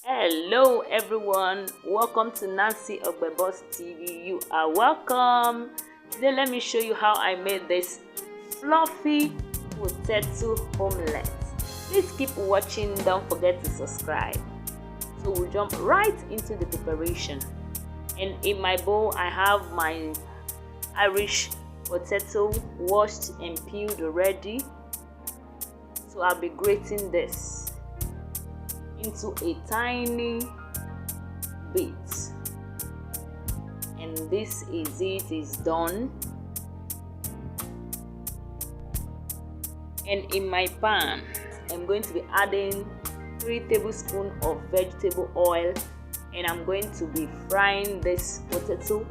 Hello everyone, welcome to Nancy Ogbebo's TV. You are welcome. Today let me show you how I made this fluffy potato omelette. Please keep watching, don't forget to subscribe. So we'll jump right into the preparation. And in my bowl I have my Irish potato washed and peeled already. So I'll be grating this into a tiny bit, and this is it done. And in my pan I'm going to be adding 3 tablespoons of vegetable oil, and I'm going to be frying this potato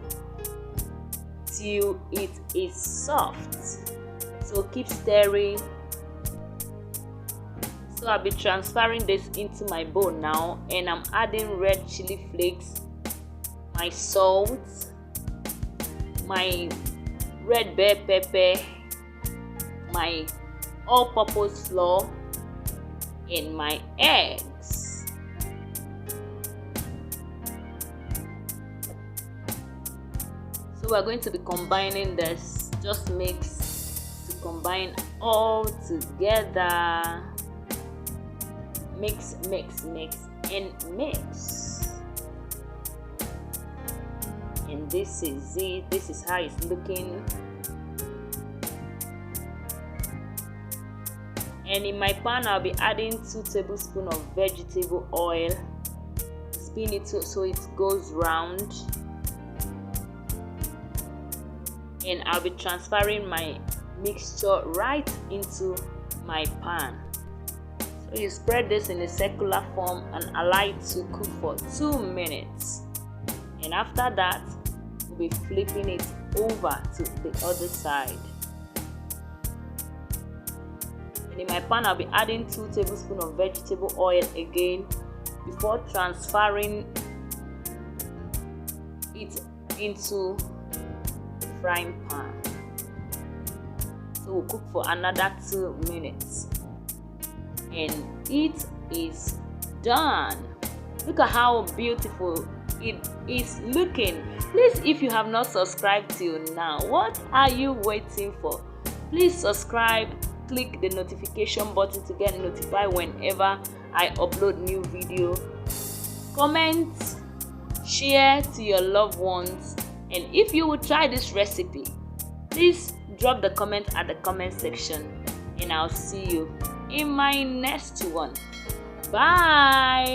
till it is soft. So keep stirring. So I'll be transferring this into my bowl now, and I'm adding red chili flakes, my salt, my red bell pepper, my all-purpose flour, and my eggs. So we're going to be combining this. Just mix to combine all together. Mix, mix, mix, and mix. And this is it. This is how it's looking. And in my pan, I'll be adding 2 tablespoons of vegetable oil. Spin it so it goes round. And I'll be transferring my mixture right into my pan. So you spread this in a circular form and allow it to cook for 2 minutes. And after that, we'll be flipping it over to the other side. And in my pan, I'll be adding 2 tablespoons of vegetable oil again before transferring it into the frying pan. So we'll cook for another 2 minutes. And it is done. Look at how beautiful it is looking. Please, if you have not subscribed till now, what are you waiting for? Please subscribe, click the notification button to get notified whenever I upload new video. Comment, share to your loved ones, and if you will try this recipe, please drop the comment at the comment section, and I'll see you in my next one. Bye.